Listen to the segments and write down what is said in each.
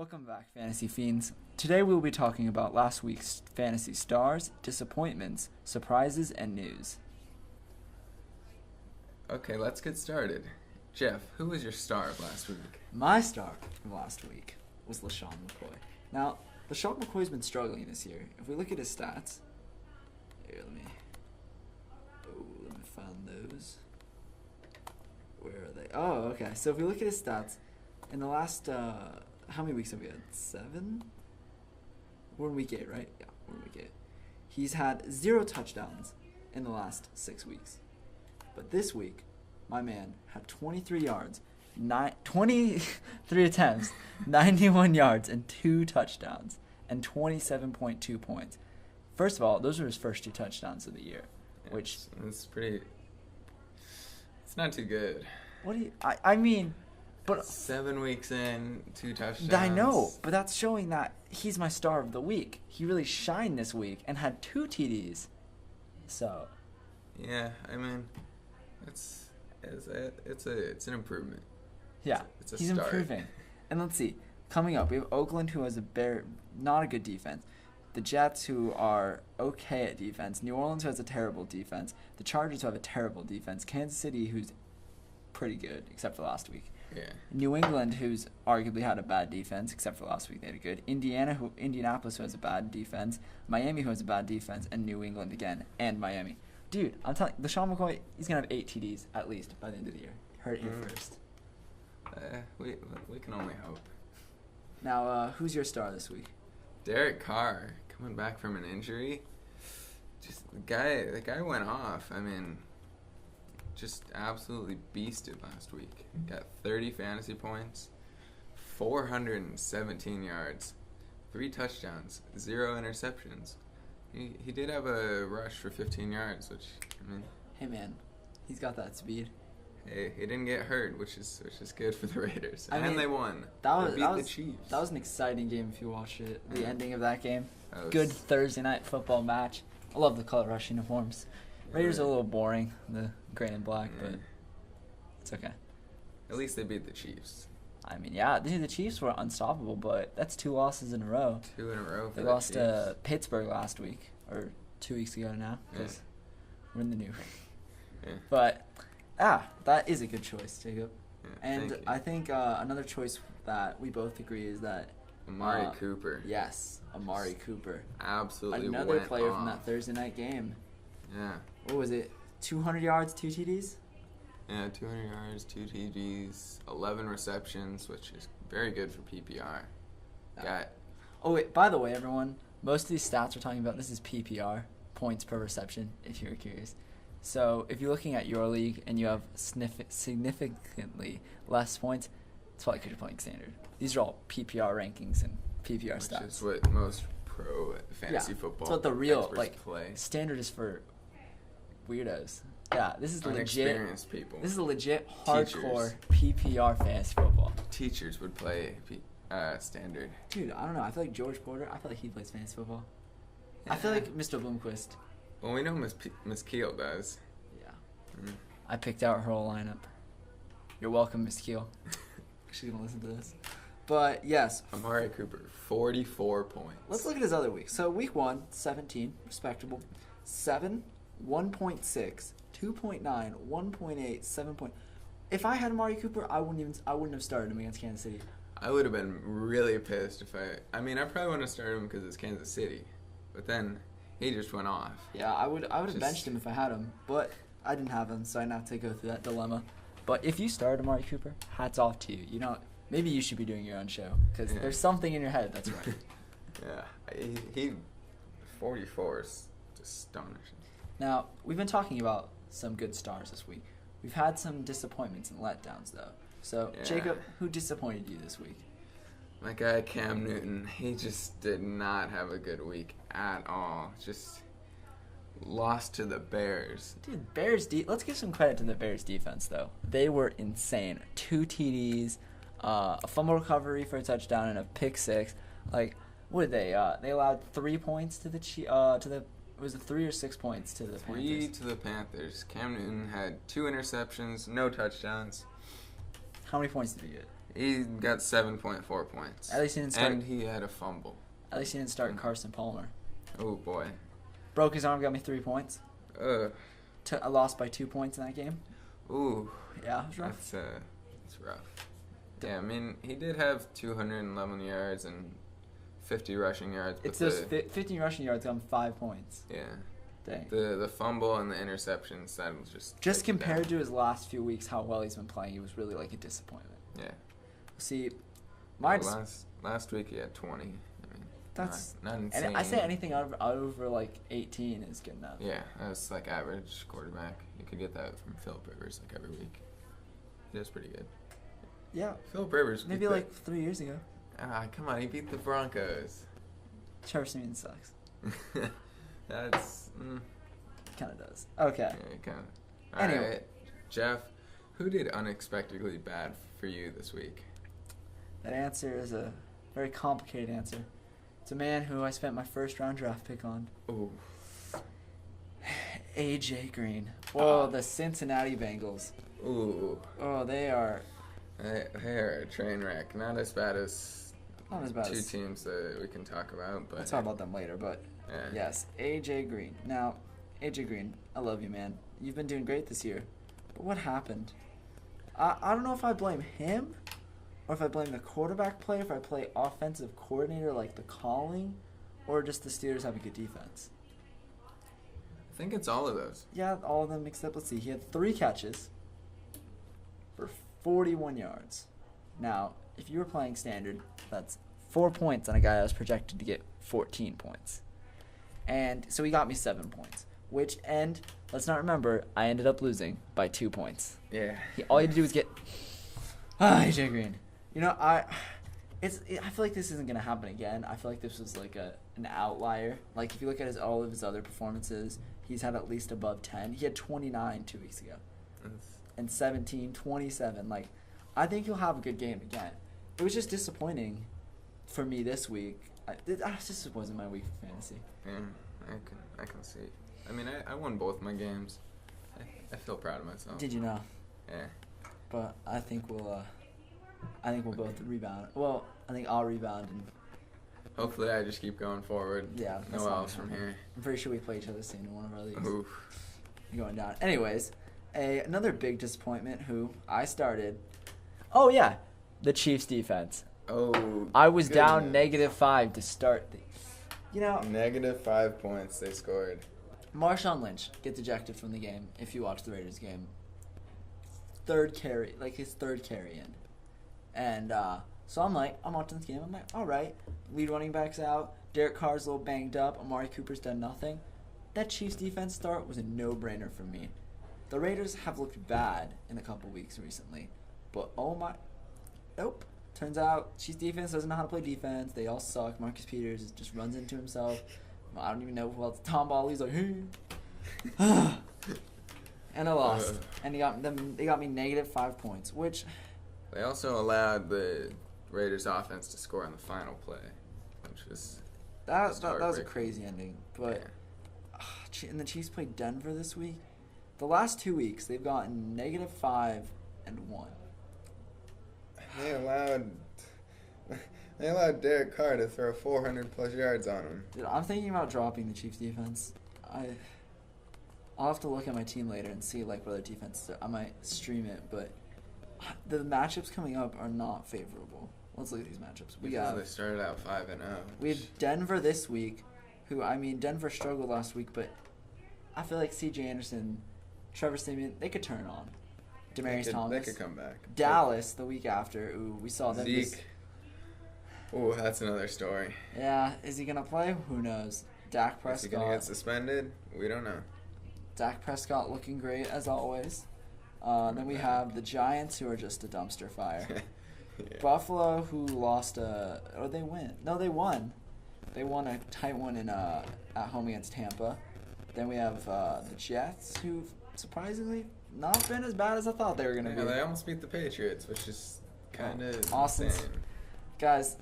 Welcome back, Fantasy Fiends. Today we will be talking about last week's fantasy stars, disappointments, surprises, and news. Okay, let's get started. Jeff, who was your star of last week? My star from last week was LaShawn McCoy. Now, LaShawn McCoy's been struggling this year. If we look at his stats, here, let me find those. Where are they? Oh, okay. So if we look at his stats, in the last, how many weeks have we had? 7? We're in week 8, right? Yeah, we're in week 8. He's had 0 touchdowns in the last 6 weeks. But this week, my man had 23 yards, 23 attempts, 91 yards, and 2 touchdowns, and 27.2 points. First of all, those were his first 2 touchdowns of the year, which... It's pretty... It's not too good. What do you... I mean... But 7 weeks in, 2 touchdowns. I know, but that's showing that he's my star of the week. He really shined this week and had 2 TDs. So... Yeah, I mean... It's an improvement. Yeah, it's a he's start. improving. And let's see. Coming up, we have Oakland, who has not a good defense. The Jets, who are okay at defense. New Orleans, who has a terrible defense. The Chargers, who have a terrible defense. Kansas City, who's pretty good, except for last week. Yeah. New England, who's arguably had a bad defense, except for last week they had a good. Indianapolis, who has a bad defense. Miami, who has a bad defense. And New England again. And Miami. Dude, I'm telling you, LaShawn McCoy, he's going to have 8 TDs at least by the end of the year. Heard it here first. We can only hope. Now, who's your star this week? Derek Carr, coming back from an injury. Just the guy went off. I mean, just absolutely beasted last week. Got 30 fantasy points, 417 yards, 3 touchdowns, 0 interceptions. He did have a rush for 15 yards, which, I mean... Hey, man. He's got that speed. Hey, he didn't get hurt, which is good for the Raiders. I mean, they won. They beat the Chiefs. That was an exciting game if you watched it. The ending of that game. Good Thursday night football match. I love the color rush uniforms. Raiders are a little boring, the gray and black, but it's okay. At least they beat the Chiefs. I mean, yeah, the Chiefs were unstoppable, but that's 2 losses in a row. 2 in a row for They the lost Chiefs. to Pittsburgh last week, or 2 weeks ago now, because we're in the new. Yeah. But, that is a good choice, Jacob. Yeah, And I think another choice that we both agree is that Amari Cooper. Yes, Amari Cooper. Absolutely Another went player off. from that Thursday night game. Yeah. What was it? 200 yards, 2 TDs? Yeah, 200 yards, 2 TDs, 11 receptions, which is very good for PPR. Oh, wait, by the way, everyone, most of these stats we're talking about, this is PPR, points per reception, if you're curious. So if you're looking at your league and you have significantly less points, it's probably because you're playing standard. These are all PPR rankings and PPR stats. Which is what most pro fantasy football It's what the real, experts play. Standard is for weirdos. Yeah, this is legit. Inexperienced people. This is a legit hardcore PPR fantasy football. Teachers would play standard. Dude, I don't know. I feel like George Porter. I feel like he plays fantasy football. Yeah. I feel like Mr. Bloomquist. Well, we know Miss Keel does. Yeah. I picked out her whole lineup. You're welcome, Miss Keel. She's gonna listen to this. But yes. Amari Cooper, 44 points. Let's look at his other week. So week 1, 17, respectable. 7, 1.6, 2.9, 1.8, 7. If I had Amari Cooper, I wouldn't have started him against Kansas City. I would have been really pissed if I probably wouldn't have started him because it's Kansas City, but then he just went off. Yeah, I would have benched him if I had him, but I didn't have him, so I didn't have to go through that dilemma. But if you started Amari Cooper, hats off to you. You know, maybe you should be doing your own show because there's something in your head that's right. Yeah, he 44 is astonishing. Now, we've been talking about some good stars this week. We've had some disappointments and letdowns, though. So, Jacob, who disappointed you this week? My guy Cam Newton, he just did not have a good week at all. Just lost to the Bears. Dude, let's give some credit to the Bears defense, though. They were insane. 2 TDs, a fumble recovery for a touchdown, and a pick 6. Like, what did they? They allowed 3 points to the was it 3 or 6 points to the Panthers? 3 to the Panthers. Cam Newton had 2 interceptions, no touchdowns. How many points did he get? He got 7.4 points. At least he didn't start. And he had a fumble. At least he didn't start Carson Palmer. Oh, boy. Broke his arm, got me 3 points. I lost by 2 points in that game. Ooh. Yeah, it was rough. That's rough. Yeah, I mean, he did have 211 yards and 50 rushing yards. But It's those 15 rushing yards got him 5 points. Yeah. Dang. The fumble and the interceptions, that was just compared to his last few weeks, how well he's been playing, he was really like a disappointment. Yeah. See, last week he had 20. I mean, that's not insane. And I say anything over like 18 is good enough. Yeah, that's like average quarterback. You could get that from Philip Rivers like every week. He does pretty good. Yeah. Philip Rivers. Maybe like 3 years ago. Come on, he beat the Broncos. Trevor Siemian sucks. That's. Kind of does. Okay. Yeah, kind of. Anyway. Right. Jeff, who did unexpectedly bad for you this week? That answer is a very complicated answer. It's a man who I spent my first round draft pick on. Ooh. AJ Green. Oh, the Cincinnati Bengals. Ooh. Oh, they are. They're a train wreck. Not as bad as two as teams that we can talk about. But we'll talk about them later. But yes, AJ Green. Now, AJ Green, I love you, man. You've been doing great this year. But what happened? I don't know if I blame him or if I blame the quarterback play, if I play offensive coordinator like the calling, or just the Steelers have a good defense. I think it's all of those. Yeah, all of them mixed up. Let's see. He had 3 catches for 41 yards. Now, if you were playing standard, that's 4 points on a guy that was projected to get 14 points. And so he got me 7 points, let's not remember, I ended up losing by 2 points. Yeah. All you had to do was get AJ Green. You know, I feel like this isn't going to happen again. I feel like this was like an outlier. Like, if you look at all of his other performances, he's had at least above 10. He had 29 2 weeks ago. And 17, 27. Like, I think he'll have a good game again. It was just disappointing for me this week. This wasn't my week for fantasy. Yeah, I can see. I mean, I won both my games. I feel proud of myself. Did you know? Yeah. But I think we'll both rebound. Well, I think I'll rebound and. Hopefully, I just keep going forward. Yeah. No else from here. I'm pretty sure we play each other soon in one of our leagues. Oof. Going down. Anyways, another big disappointment who I started. Oh yeah, the Chiefs defense. Oh. I was down -5 to start the. -5 points they scored. Marshawn Lynch gets ejected from the game if you watch the Raiders game. His third carry in. And so I'm watching this game. I'm like, all right, lead running back's out. Derek Carr's a little banged up. Amari Cooper's done nothing. That Chiefs defense start was a no-brainer for me. The Raiders have looked bad in a couple weeks recently. But nope. Turns out Chiefs defense doesn't know how to play defense. They all suck. Marcus Peters just runs into himself. I don't even know who else. Tom Balley's like, hey. And I lost. And they got me -5 points, which. They also allowed the Raiders offense to score on the final play, which was. That was a crazy ending. But. Yeah. And the Chiefs played Denver this week. The last 2 weeks, they've gotten -5 and 1. They allowed Derek Carr to throw 400+ yards on him. Dude, I'm thinking about dropping the Chiefs defense. I'll have to look at my team later and see like what other defenses are. I might stream it, but the matchups coming up are not favorable. Let's look at these matchups. They started out 5-0. We have Denver this week, Denver struggled last week, but I feel like C.J. Anderson, Trevor Siemian, they could turn on. Demaryius Thomas. They could come back. Dallas the week after. Ooh, we saw them. Zeke. Ooh, that's another story. Yeah, is he gonna play? Who knows? Dak Prescott. Is he gonna get suspended? We don't know. Dak Prescott looking great as always. Then we have the Giants, who are just a dumpster fire. Yeah. Buffalo, who lost they win. No, they won. They won a tight one at home against Tampa. Then we have the Jets, who surprisingly not been as bad as I thought they were going to be. They almost beat the Patriots, which is kind of Austin's insane. Guys,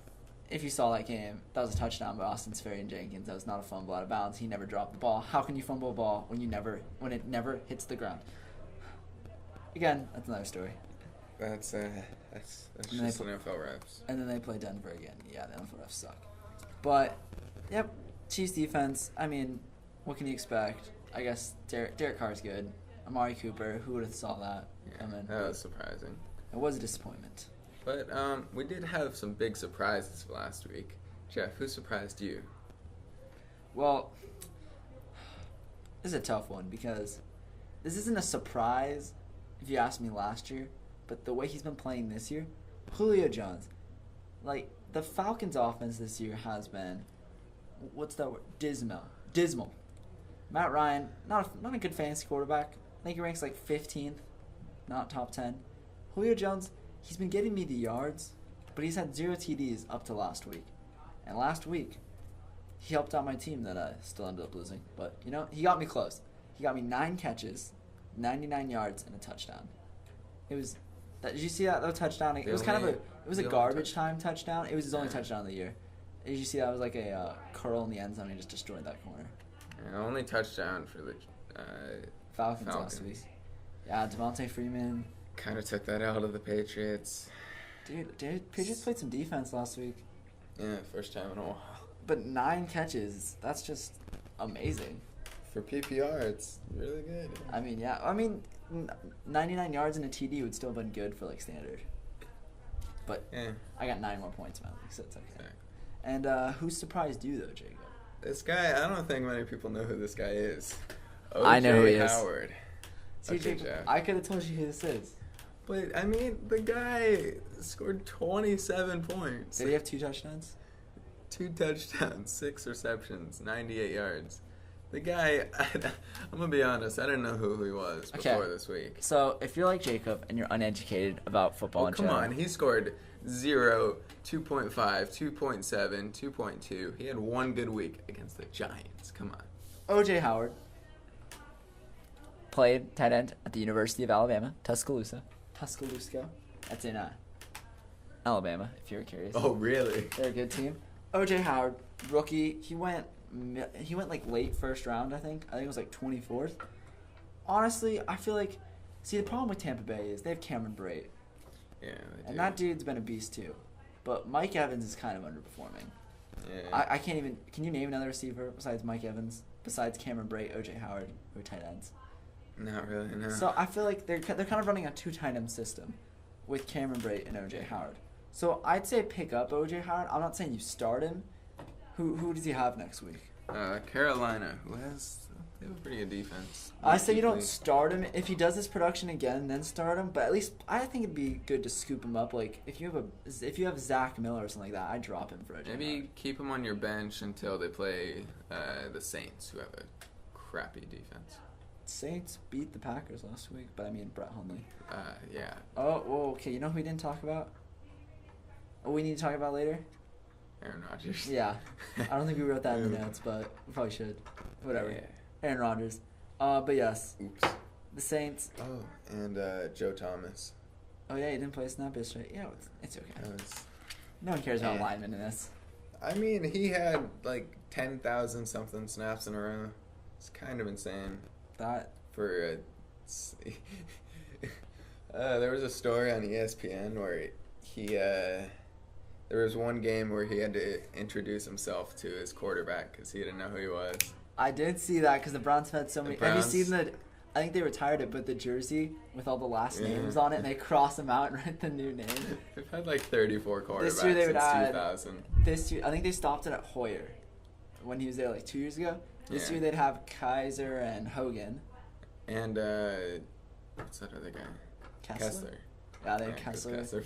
if you saw that game, that was a touchdown by Austin Seferian-Jenkins. That was not a fumble out of bounds. He never dropped the ball. How can you fumble a ball when it never hits the ground? Again, that's another story. That's And then just they NFL refs. And then they play Denver again. Yeah, the NFL refs suck. But, yep, Chiefs defense, I mean, what can you expect? I guess Derek Carr's good. Amari Cooper, who would have saw that? Yeah, that was surprising. It was a disappointment. But we did have some big surprises last week. Jeff, who surprised you? Well, this is a tough one because this isn't a surprise if you asked me last year, but the way he's been playing this year, Julio Jones, like the Falcons' offense this year has been, what's that word? Dismal. Matt Ryan, not a good fantasy quarterback. I think he ranks like 15th, not top 10. Julio Jones, he's been getting me the yards, but he's had 0 TDs up to last week. And last week, he helped out my team that I still ended up losing. But, you know, he got me close. He got me 9 catches, 99 yards, and a touchdown. It was... Did you see that touchdown? It was kind of a garbage time touchdown. It was his only touchdown of the year. Did you see that? It was like a curl in the end zone. He just destroyed that corner. Yeah, only touchdown for the Falcons last week. Yeah, Devontae Freeman. Kind of took that out of the Patriots. Dude, Patriots played some defense last week. Yeah, first time in a while. But 9 catches, that's just amazing. For PPR, it's really good. I mean, yeah. I mean, 99 yards and a TD would still have been good for, like, standard. But yeah. I got 9 more points, man. So it's okay. Exactly. And who surprised you, though, Jacob? This guy, I don't think many people know who this guy is. I know who he is. Howard. See, okay, Jacob, I could have told you who this is. But, I mean, the guy scored 27 points. Did he have 2 touchdowns? 2 touchdowns, 6 receptions, 98 yards. The guy, I'm going to be honest, I didn't know who he was before this week. So, if you're like Jacob and you're uneducated about football in general. Come on, he scored 0, 2.5, 2.7, 2.2. He had one good week against the Giants. Come on. O.J. Howard played tight end at the University of Alabama, Tuscaloosa. That's in Alabama, if you're curious. Oh, really? They're a good team. O.J. Howard, rookie. He went like late first round, I think. I think it was like 24th. Honestly, I feel like, see, the problem with Tampa Bay is they have Cameron Brate. Yeah, they do. And that dude's been a beast too. But Mike Evans is kind of underperforming. Yeah. I can't even, can you name another receiver besides Mike Evans? Besides Cameron Brate, O.J. Howard, who are tight ends? Not really, no. So I feel like they're kind of running a 2 tight end system with Cameron Brate and O.J. Howard. So I'd say pick up O.J. Howard. I'm not saying you start him. Who does he have next week? Carolina, they have a pretty good defense. I say you don't start him. If he does this production again, then start him. But at least I think it'd be good to scoop him up. Like if you have Zach Miller or something like that, I'd drop him for O.J. Maybe Howard. keep him on your bench until they play the Saints, who have a crappy defense. Saints beat the Packers last week, but I mean Brett Hundley. Yeah. Oh, whoa, okay. You know who we didn't talk about? Oh, we need to talk about later? Aaron Rodgers. Yeah. I don't think we wrote that in the notes, but we probably should. Whatever. Yeah. Aaron Rodgers. But yes. Oops. The Saints. Oh, and Joe Thomas. Oh, yeah, he didn't play a snap yesterday. Yeah, it's okay. Was, no one cares about linemen in this. I mean, he had like 10,000 something snaps in a row. It's kind of insane. That. For there was a story on ESPN where there was one game where he had to introduce himself to his quarterback because he didn't know who he was. I did see that because the Browns have had so many. Have you seen the? I think they retired it, but the jersey with all the last names on it, and they cross them out and write the new name. They've had like 34 quarterbacks this year they would since add, 2000. This year, I think they stopped it at Hoyer when he was there like 2 years ago. This year they'd have Kaiser and Hogan. And what's that other guy? Kessler. Yeah, they had Kessler.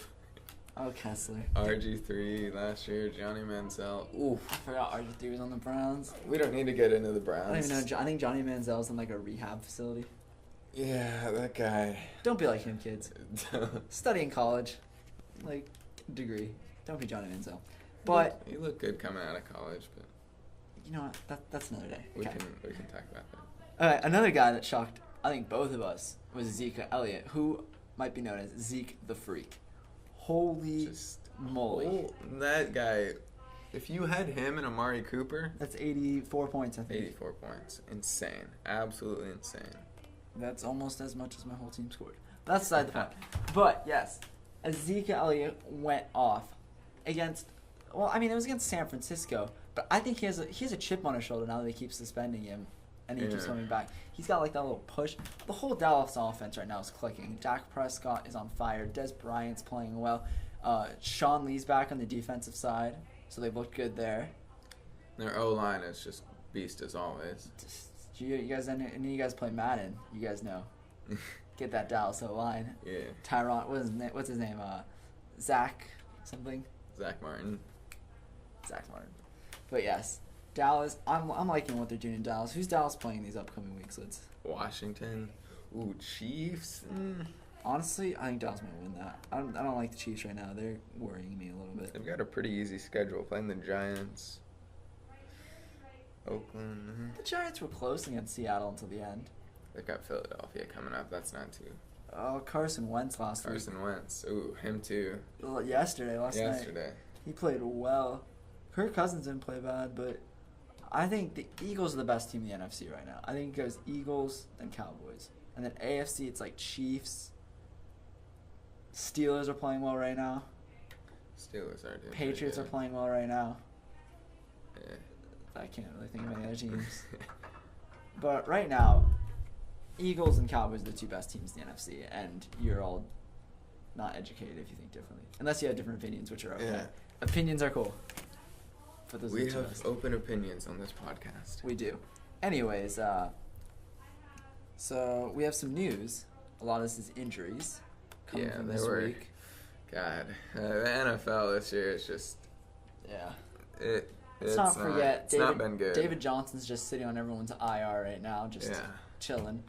Oh, Kessler. RG3 last year, Johnny Manziel. Ooh, I forgot RG3 was on the Browns. We don't need to get into the Browns. I don't even know. I think Johnny Manziel's in like a rehab facility. Yeah, that guy. Don't be like him, kids. Study in college. Like, degree. Don't be Johnny Manziel. But he looked good coming out of college, but you know what? That's another day. We can talk about that. All right, another guy that shocked, I think, both of us was Zeke Elliott, who might be known as Zeke the Freak. Holy moly. That guy, if you had him and Amari Cooper. That's 84 points, I think. 84 points. Insane. Absolutely insane. That's almost as much as my whole team scored. That's beside the point. But yes, Ezekiel Elliott went off against. Well, I mean, it was against San Francisco, but I think he has a chip on his shoulder now that they keep suspending him, and he keeps coming back. He's got like that little push. The whole Dallas offense right now is clicking. Dak Prescott is on fire. Des Bryant's playing well. Sean Lee's back on the defensive side, so they've looked good there. Their O-line is just beast as always. You guys, any of you guys play Madden? You guys know. Get that Dallas O-line. Yeah. Tyron, what's his name? Zach something. Zach Martin. But yes, Dallas. I'm liking what they're doing in Dallas. Who's Dallas playing these upcoming weeks? Washington. Ooh, Chiefs. Honestly, I think Dallas might win that. I don't like the Chiefs right now. They're worrying me a little bit. They've got a pretty easy schedule. Playing the Giants. Oakland. The Giants were close against Seattle until the end. They've got Philadelphia coming up. That's not too. Oh, Carson Wentz last week. Carson Wentz. Ooh, him too. Last night. He played well. Kirk Cousins didn't play bad, but I think the Eagles are the best team in the NFC right now. I think it goes Eagles, then Cowboys. And then AFC, it's like Chiefs. Steelers are playing well right now. Steelers are doing Patriots are playing well right now. Yeah. I can't really think of any other teams. But right now, Eagles and Cowboys are the two best teams in the NFC, and you're all not educated if you think differently. Unless you have different opinions, which are okay. Yeah. Opinions are cool. But those We are the have best. open opinions on this podcast. We do. Anyways, so we have some news. A lot of this is injuries coming from this week. God, the NFL this year is just. Yeah. It's not forget, it's not been good. David Johnson's just sitting on everyone's IR right now, just chilling.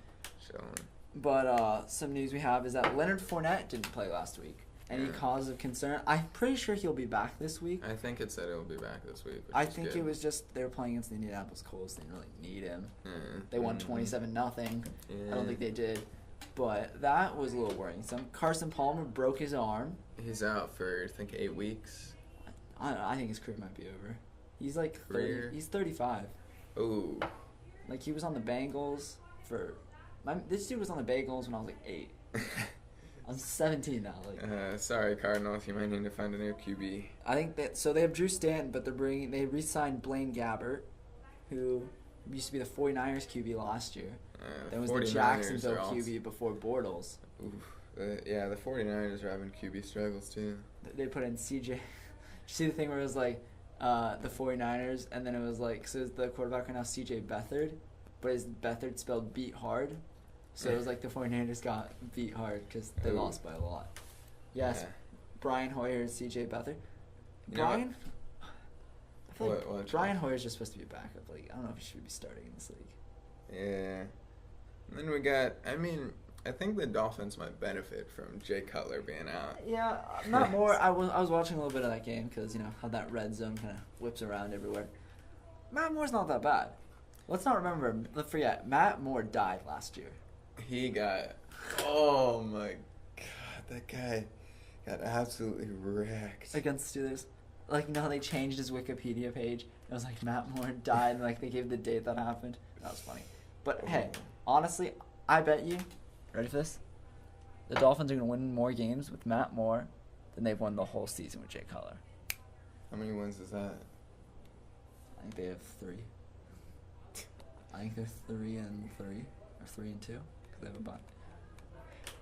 Chilling. But some news we have is that Leonard Fournette didn't play last week. Any cause of concern? I'm pretty sure he'll be back this week. I think it said he'll be back this week. I think good. It was just they were playing against the Indianapolis Colts. They didn't really need him. They won 27-0. I don't think they did. But that was a little worrying. Carson Palmer broke his arm. He's out for, I think, 8 weeks. I think his career might be over. He's like 30. He's 35. Ooh. Like he was on the Bengals for. This dude was on the Bengals when I was like 8. I'm 17 now. Sorry, Cardinals. You might need to find a new QB. I think that so they have Drew Stanton, but they re-signed Blaine Gabbert, who used to be the 49ers QB last year. That was the Jacksonville QB before Bortles. Oof. Yeah, the 49ers are having QB struggles too. They put in CJ. Did you see the thing where it was like the 49ers, and then it was like, so the quarterback right now CJ Beathard, but is Beathard spelled beat hard? So it was like the 49ers got beat hard because they lost by a lot. Yes, yeah. Brian Hoyer and CJ Beathard. Brian? I feel like Brian Hoyer's just supposed to be a backup. Like, I don't know if he should be starting in this league. Yeah. And then we got, I think the Dolphins might benefit from Jay Cutler being out. Yeah, not more. I was watching a little bit of that game because, how that red zone kind of whips around everywhere. Matt Moore's not that bad. Let's not forget, Matt Moore died last year. He got, oh my God, that guy got absolutely wrecked. Against Steelers. Like, how they changed his Wikipedia page. It was like Matt Moore died, and like they gave the date that happened. That was funny. But hey, honestly, I bet you, ready for this? The Dolphins are going to win more games with Matt Moore than they've won the whole season with Jay Cutler. How many wins is that? I think they have 3. I think they're 3-3 or 3-2. They have a bunt.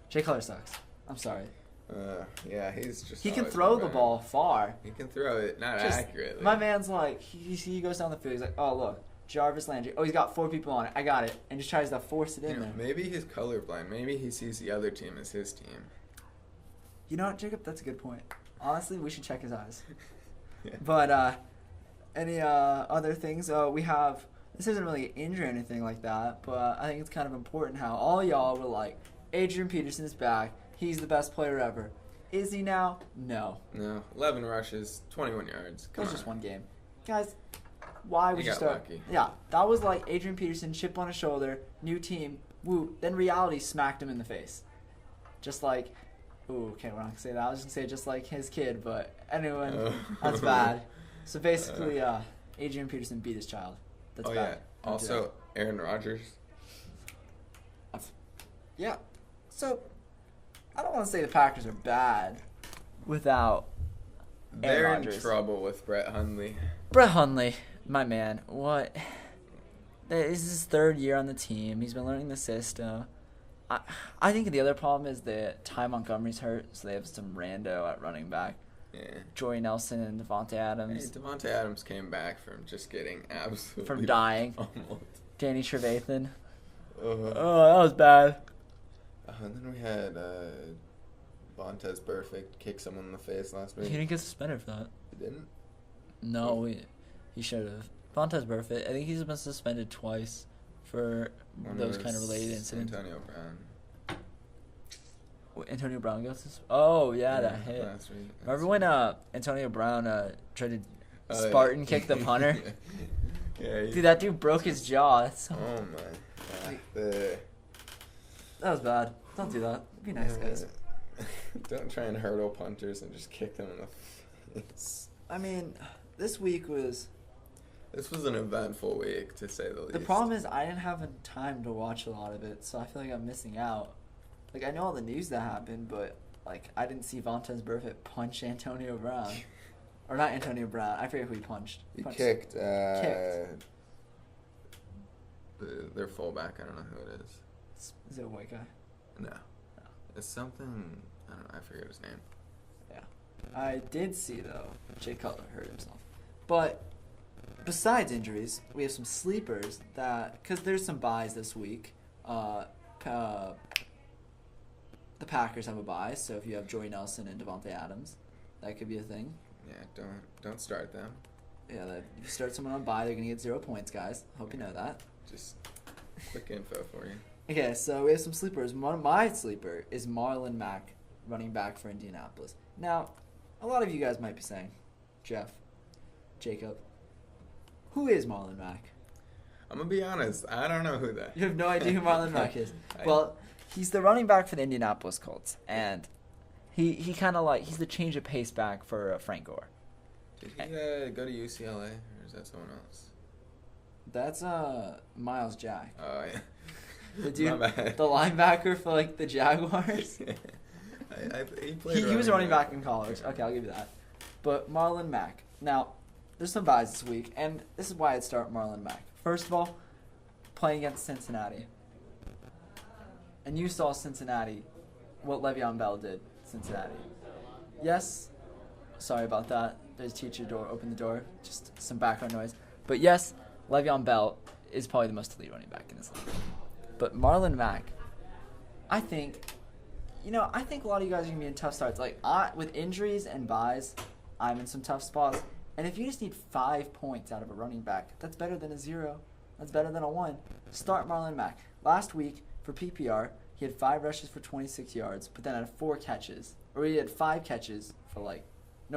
Jay Cutler sucks. I'm sorry. Yeah, he's just. He can throw the ball far. He can throw it, not accurately. My man's like, he goes down the field. He's like, oh look, Jarvis Landry. Oh, he's got 4 people on it. I got it, and just tries to force it in there. Maybe he's colorblind. Maybe he sees the other team as his team. You know what, Jacob? That's a good point. Honestly, we should check his eyes. Yeah. But any other things? We have. This isn't really an injury or anything like that, but I think it's kind of important how all y'all were like, Adrian Peterson's back. He's the best player ever. Is he now? No. No. 11 rushes, 21 yards. It was just one game. Guys, why would you start? Lucky. Yeah, that was like Adrian Peterson, chip on his shoulder, new team, woo. Then reality smacked him in the face. Just like, ooh, okay, we're not going to say that. I was going to say just like his kid, but anyway, that's bad. So basically, Adrian Peterson beat his child. That's bad. Yeah. Also, Aaron Rodgers. Yeah. So, I don't want to say the Packers are bad without They're Aaron in Rodgers. trouble with Brett Hundley. Brett Hundley, my man. What? This is his third year on the team. He's been learning the system. I think the other problem is that Ty Montgomery's hurt, so they have some rando at running back. Yeah. Joey Nelson and Devontae Adams. Hey, Devontae Adams came back from just getting absolutely From dying. pummeled. Danny Trevathan. Oh, that was bad. and then we had Vontez Burfict kick someone in the face last week. He didn't get suspended for that. He didn't? No, he should have. Vontez Burfict, I think he's been suspended twice for those kind of related incidents. Antonio Brown. Antonio Brown got suspended? Oh, yeah, that hit. Last week. Remember when Antonio Brown tried to Spartan kick the punter? Yeah. Dude, that dude broke his jaw. Oh, my. That was bad. Don't do that. Be nice, guys. Don't try and hurdle punters and just kick them in the face. I mean, this week was... This was an eventful week, to say the least. The problem is I didn't have time to watch a lot of it, so I feel like I'm missing out. Like, I know all the news that happened, but, like, I didn't see Vontez Burfict punch Antonio Brown. Or not Antonio Brown. I forget who he punched. He kicked. Their fullback. I don't know who it is. Is it a white guy? No. It's something. I don't know. I forget his name. Yeah. I did see, though, Jay Cutler hurt himself. But besides injuries, we have some sleepers that... Because there's some buys this week. The Packers have a bye, so if you have Joey Nelson and Devontae Adams, that could be a thing. Yeah, don't start them. Yeah, if you start someone on bye, they're going to get 0 points, guys. Hope you know that. Just quick info for you. Okay, so we have some sleepers. One of my sleeper is Marlon Mack, running back for Indianapolis. Now, a lot of you guys might be saying, Jeff, Jacob, who is Marlon Mack? I'm going to be honest. I don't know who that is. You have no idea who Marlon Mack is. Well, he's the running back for the Indianapolis Colts, and he kind of like, he's the change of pace back for Frank Gore. Did he go to UCLA, or is that someone else? That's Miles Jack. Oh, yeah. The dude, My bad. the linebacker for like the Jaguars. He played. He was a running back in college. Okay, I'll give you that. But Marlon Mack. Now, there's some buys this week, and this is why I'd start Marlon Mack. First of all, playing against Cincinnati. And you saw Cincinnati, what Le'Veon Bell did, Cincinnati. Yes, sorry about that. There's a teacher door, open the door, just some background noise. But yes, Le'Veon Bell is probably the most elite running back in this league. But Marlon Mack, I think a lot of you guys are going to be in tough starts. Like, with injuries and buys, I'm in some tough spots. And if you just need 5 points out of a running back, that's better than a 0. That's better than a 1. Start Marlon Mack. Last week, for PPR, he had 5 rushes for 26 yards, but then had 4 catches. Or he had 5 catches for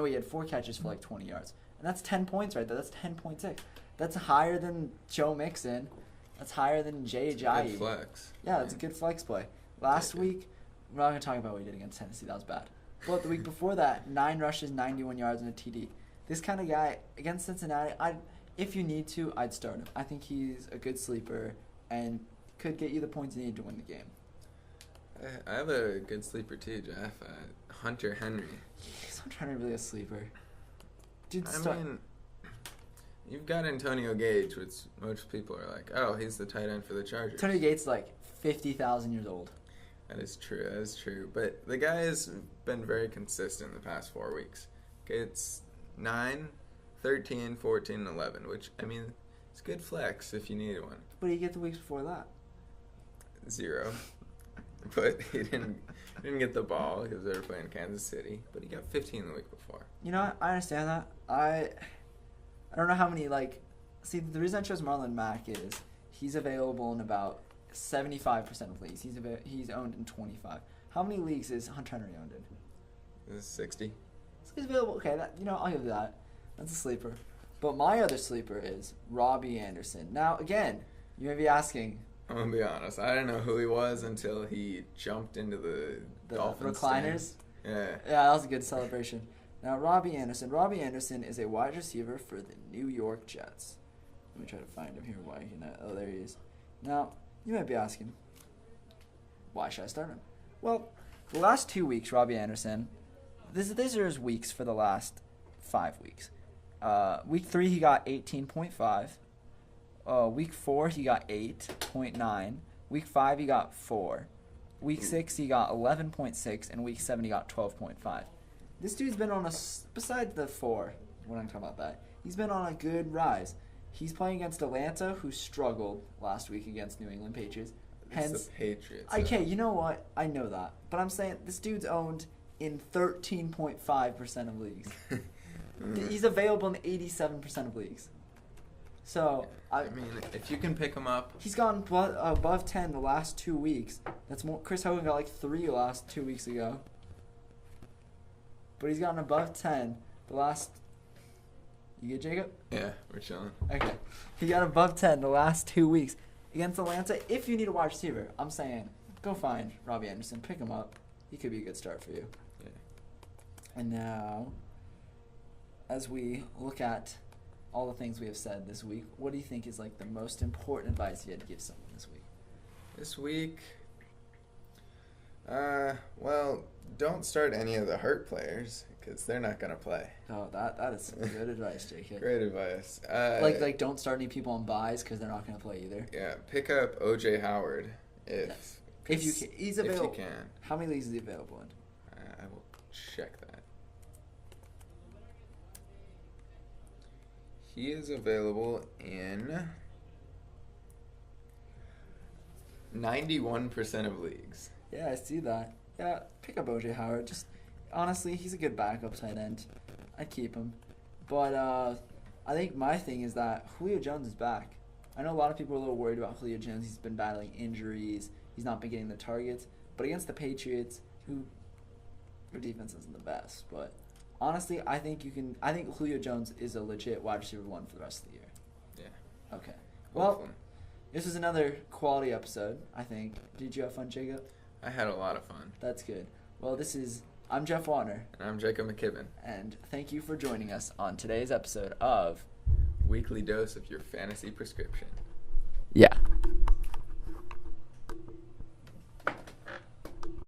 he had 4 catches for 20 yards. And that's 10 points right there. That's 10.6. That's higher than Joe Mixon. That's higher than Jay Ajayi. Good flex. Yeah, that's a good flex play. Last week, we're not going to talk about what he did against Tennessee. That was bad. But the week before that, 9 rushes, 91 yards, and a TD. This kind of guy, against Cincinnati, if you need to, I'd start him. I think he's a good sleeper and could get you the points you need to win the game. I have a good sleeper too, Jeff. Hunter Henry. He's not trying to really a sleeper. Dude, I mean, you've got Antonio Gage, which most people are like, oh, he's the tight end for the Chargers. Antonio Gates is 50,000 years old. That is true. But the guy has been very consistent the past 4 weeks. It's 9, 13, 14, and 11, which, I mean, it's good flex if you need one. What did he get the weeks before that? 0. But he didn't get the ball because they were playing Kansas City. But he got 15 the week before. You know what? I understand that. I don't know how many, see, the reason I chose Marlon Mack is he's available in about 75% of leagues. He's owned in 25. How many leagues is Hunter Henry owned in? This is 60. So he's available. Okay, I'll give you that. That's a sleeper. But my other sleeper is Robbie Anderson. Now, again, you may be asking... I'm going to be honest. I didn't know who he was until he jumped into the Dolphins recliners? stand. Yeah. Yeah, that was a good celebration. Now, Robbie Anderson. Robbie Anderson is a wide receiver for the New York Jets. Let me try to find him here. Oh, there he is. Now, you might be asking, why should I start him? Well, The last 2 weeks, Robbie Anderson. These are his weeks for the last 5 weeks. Week 3, he got 18.5. Week 4, he got 8.9. Week 5, he got 4. Week 6, he got 11.6. And week 7, he got 12.5. This dude's been on besides the 4, when I'm talking about that, he's been on a good rise. He's playing against Atlanta, who struggled last week against New England Patriots. Hence, it's the Patriots. Okay, you know what? I know that. But I'm saying this dude's owned in 13.5% of leagues. He's available in 87% of leagues. So, I mean, if you can pick him up. He's gone above 10 the last 2 weeks. That's more. Chris Hogan got like 3 the last 2 weeks ago. But he's gotten above 10 the last... You good, Jacob? Yeah, we're chilling. Okay. He got above 10 the last 2 weeks. Against Atlanta, if you need a wide receiver, I'm saying go find Robbie Anderson. Pick him up. He could be a good start for you. Yeah. And now, as we look at all the things we have said this week, what do you think is like the most important advice you had to give someone this week? This week, well, don't start any of the hurt players because they're not gonna play. Oh, that is some good advice, JK. Great advice. Like don't start any people on buys because they're not gonna play either. Yeah, pick up OJ Howard if you can. He's available. If you can. How many leagues is he available in? I will check that. He is available in 91% of leagues. Yeah, I see that. Yeah, pick up OJ Howard. Just honestly, he's a good backup tight end. I'd keep him. But I think my thing is that Julio Jones is back. I know a lot of people are a little worried about Julio Jones. He's been battling injuries. He's not been getting the targets. But against the Patriots, their defense isn't the best. But honestly, I think Julio Jones is a legit wide receiver 1 for the rest of the year. Yeah. Okay. Well, Hopefully. this was another quality episode, I think. Did you have fun, Jacob? I had a lot of fun. That's good. Well, I'm Jeff Wattner. And I'm Jacob McKibben. And thank you for joining us on today's episode of Weekly dose of your fantasy prescription. Yeah.